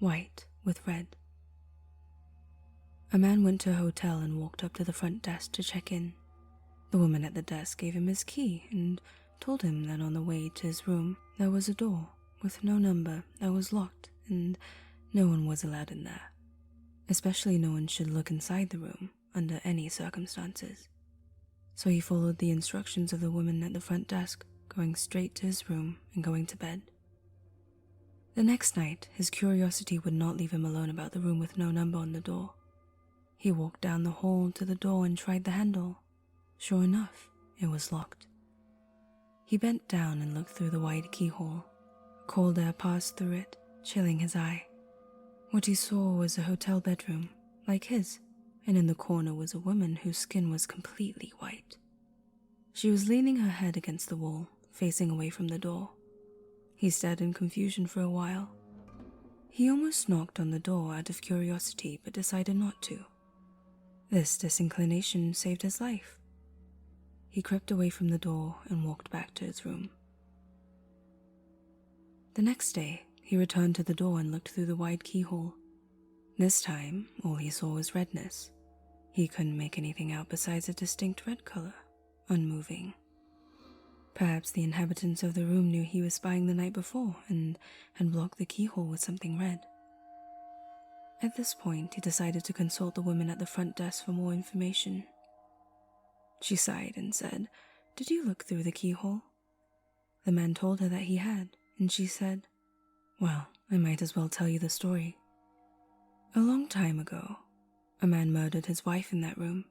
white with red. A man went to a hotel and walked up to the front desk to check in. The woman at the desk gave him his key and told him that on the way to his room there was a door with no number that was locked and no one was allowed in there. Especially no one should look inside the room under any circumstances. So he followed the instructions of the woman at the front desk, going straight to his room and going to bed. The next night, his curiosity would not leave him alone about the room with no number on the door. He walked down the hall to the door and tried the handle. Sure enough, it was locked. He bent down and looked through the wide keyhole. Cold air passed through it, chilling his eye. What he saw was a hotel bedroom, like his, and in the corner was a woman whose skin was completely white. She was leaning her head against the wall, facing away from the door. He stared in confusion for a while. He almost knocked on the door out of curiosity but decided not to. This disinclination saved his life. He crept away from the door and walked back to his room. The next day, he returned to the door and looked through the wide keyhole. This time, all he saw was redness. He couldn't make anything out besides a distinct red color, unmoving. Perhaps the inhabitants of the room knew he was spying the night before and had blocked the keyhole with something red. At this point, he decided to consult the woman at the front desk for more information. She sighed and said, "Did you look through the keyhole?" The man told her that he had, and she said, "Well, I might as well tell you the story. A long time ago, a man murdered his wife in that room,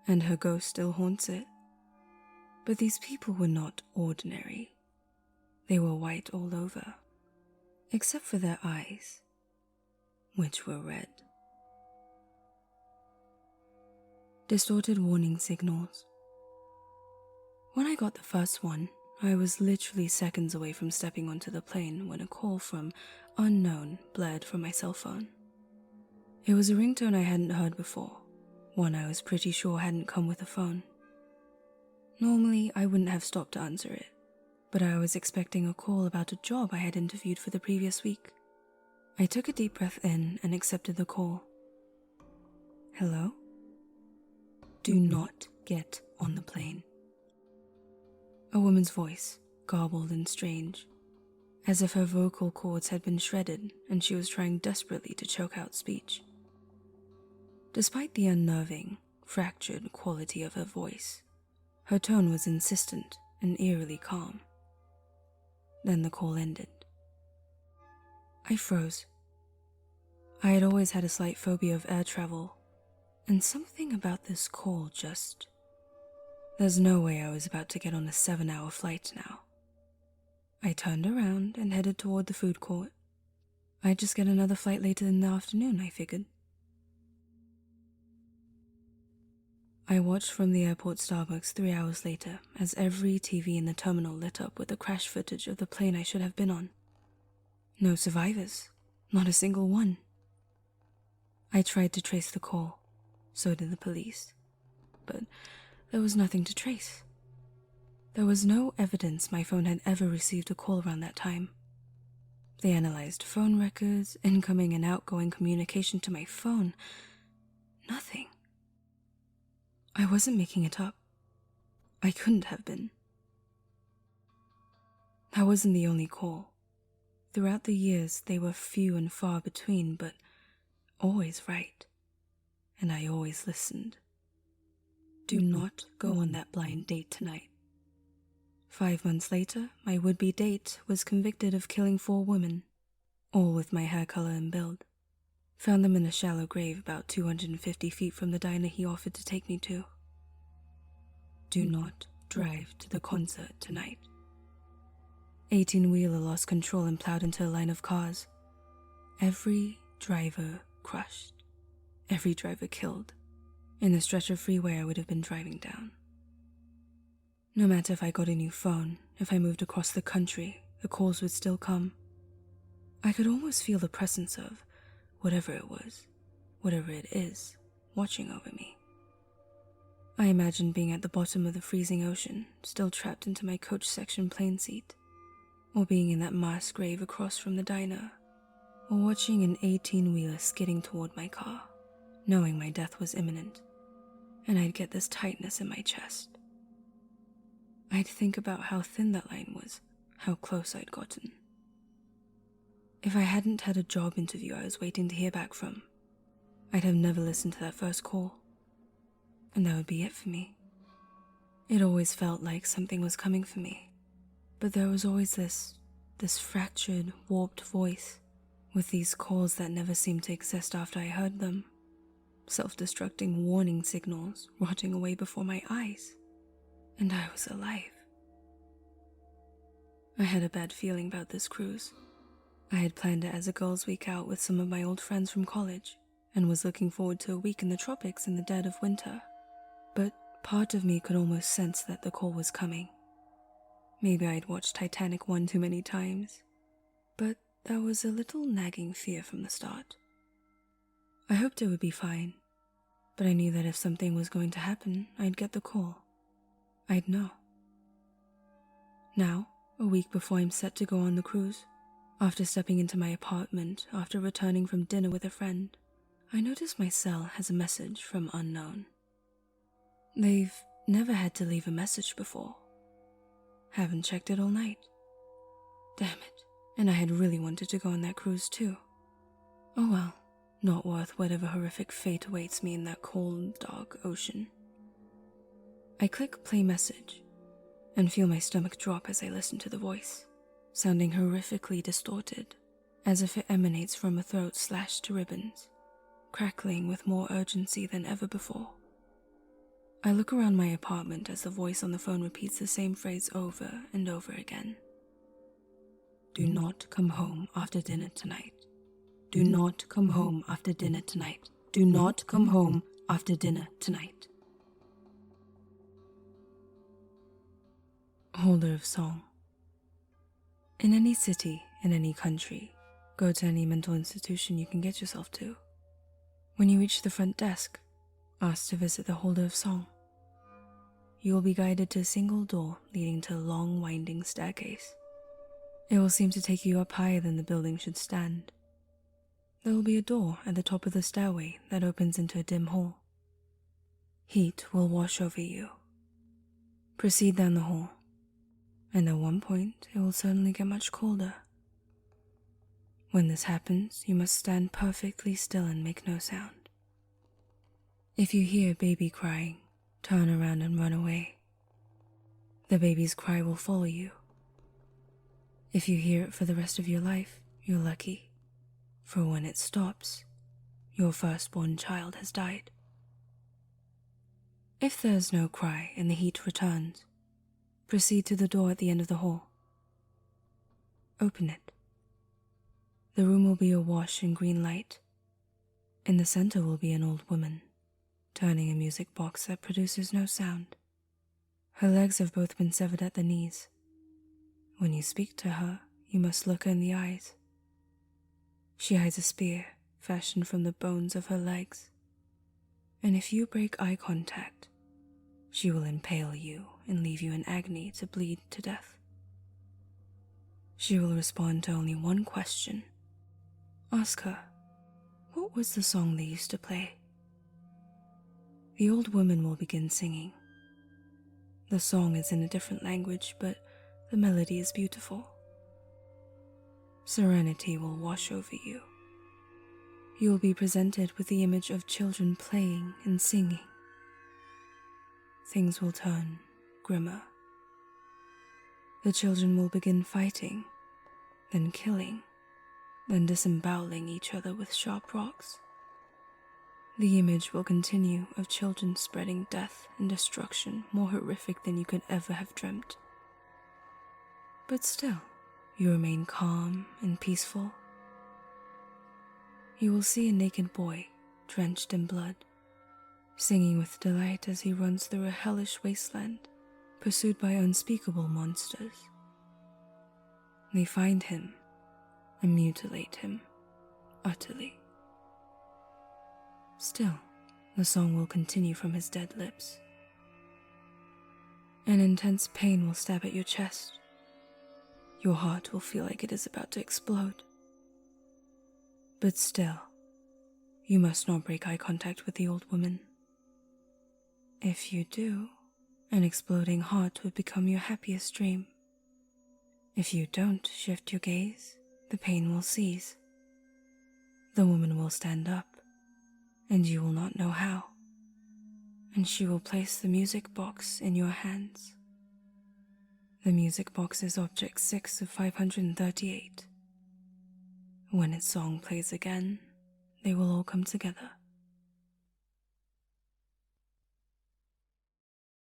and her ghost still haunts it. But these people were not ordinary. They were white all over, except for their eyes, which were red." Distorted warning signals. When I got the first one, I was literally seconds away from stepping onto the plane when a call from unknown blared from my cell phone. It was a ringtone I hadn't heard before, one I was pretty sure hadn't come with a phone. Normally, I wouldn't have stopped to answer it, but I was expecting a call about a job I had interviewed for the previous week. I took a deep breath in and accepted the call. "Hello? Do not get on the plane." A woman's voice, garbled and strange, as if her vocal cords had been shredded and she was trying desperately to choke out speech. Despite the unnerving, fractured quality of her voice, her tone was insistent and eerily calm. Then the call ended. I froze. I had always had a slight phobia of air travel, and something about this call just... There's no way I was about to get on a 7-hour flight now. I turned around and headed toward the food court. I'd just get another flight later in the afternoon, I figured. I watched from the airport Starbucks 3 hours later as every TV in the terminal lit up with the crash footage of the plane I should have been on. No survivors, not a single one. I tried to trace the call, so did the police, but there was nothing to trace. There was no evidence my phone had ever received a call around that time. They analyzed phone records, incoming and outgoing communication to my phone. Nothing. I wasn't making it up. I couldn't have been. That wasn't the only call. Throughout the years, they were few and far between, but always right. And I always listened. Do not go on that blind date tonight. 5 months later, my would-be date was convicted of killing 4 women, all with my hair color and build. Found them in a shallow grave about 250 feet from the diner he offered to take me to. Do not drive to the concert tonight. 18-wheeler lost control and plowed into a line of cars. Every driver crushed. Every driver killed. In the stretch of freeway I would have been driving down. No matter if I got a new phone, if I moved across the country, the calls would still come. I could almost feel the presence of whatever it was, whatever it is, watching over me. I imagined being at the bottom of the freezing ocean, still trapped into my coach section plane seat, or being in that mass grave across from the diner, or watching an 18-wheeler skidding toward my car, knowing my death was imminent, and I'd get this tightness in my chest. I'd think about how thin that line was, how close I'd gotten. If I hadn't had a job interview I was waiting to hear back from, I'd have never listened to that first call, and that would be it for me. It always felt like something was coming for me, but there was always this fractured, warped voice with these calls that never seemed to exist after I heard them, self-destructing warning signals rotting away before my eyes, and I was alive. I had a bad feeling about this cruise. I had planned it as a girls' week out with some of my old friends from college, and was looking forward to a week in the tropics in the dead of winter, but part of me could almost sense that the call was coming. Maybe I'd watched Titanic one too many times, but there was a little nagging fear from the start. I hoped it would be fine, but I knew that if something was going to happen, I'd get the call. I'd know. Now, a week before I'm set to go on the cruise, after stepping into my apartment after returning from dinner with a friend, I notice my cell has a message from unknown. They've never had to leave a message before. Haven't checked it all night. Damn it, and I had really wanted to go on that cruise too. Oh well, not worth whatever horrific fate awaits me in that cold, dark ocean. I click play message and feel my stomach drop as I listen to the voice, sounding horrifically distorted, as if it emanates from a throat slashed to ribbons, crackling with more urgency than ever before. I look around my apartment as the voice on the phone repeats the same phrase over and over again. Do not come home after dinner tonight. Do not come home after dinner tonight. Do not come home after dinner tonight. Holder of song. In any city, in any country, go to any mental institution you can get yourself to. When you reach the front desk, ask to visit the holder of song. You will be guided to a single door leading to a long, winding staircase. It will seem to take you up higher than the building should stand. There will be a door at the top of the stairway that opens into a dim hall. Heat will wash over you. Proceed down the hall, and at one point it will suddenly get much colder. When this happens, you must stand perfectly still and make no sound. If you hear a baby crying, turn around and run away. The baby's cry will follow you. If you hear it for the rest of your life, you're lucky, for when it stops, your firstborn child has died. If there's no cry and the heat returns, proceed to the door at the end of the hall. Open it. The room will be awash in green light. In the center will be an old woman, turning a music box that produces no sound. Her legs have both been severed at the knees. When you speak to her, you must look her in the eyes. She hides a spear fashioned from the bones of her legs, and if you break eye contact, she will impale you and leave you in agony to bleed to death. She will respond to only one question. Ask her, what was the song they used to play? The old woman will begin singing. The song is in a different language, but the melody is beautiful. Serenity will wash over you. You will be presented with the image of children playing and singing. Things will turn grimmer. The children will begin fighting, then killing, then disemboweling each other with sharp rocks. The image will continue of children spreading death and destruction more horrific than you could ever have dreamt. But still, you remain calm and peaceful. You will see a naked boy, drenched in blood, singing with delight as he runs through a hellish wasteland, pursued by unspeakable monsters. They find him and mutilate him utterly. Still, the song will continue from his dead lips. An intense pain will stab at your chest. Your heart will feel like it is about to explode. But still, you must not break eye contact with the old woman. If you do, an exploding heart would become your happiest dream. If you don't shift your gaze, the pain will cease. The woman will stand up, and you will not know how, and she will place the music box in your hands. The music box is object 6 of 538. When its song plays again, they will all come together.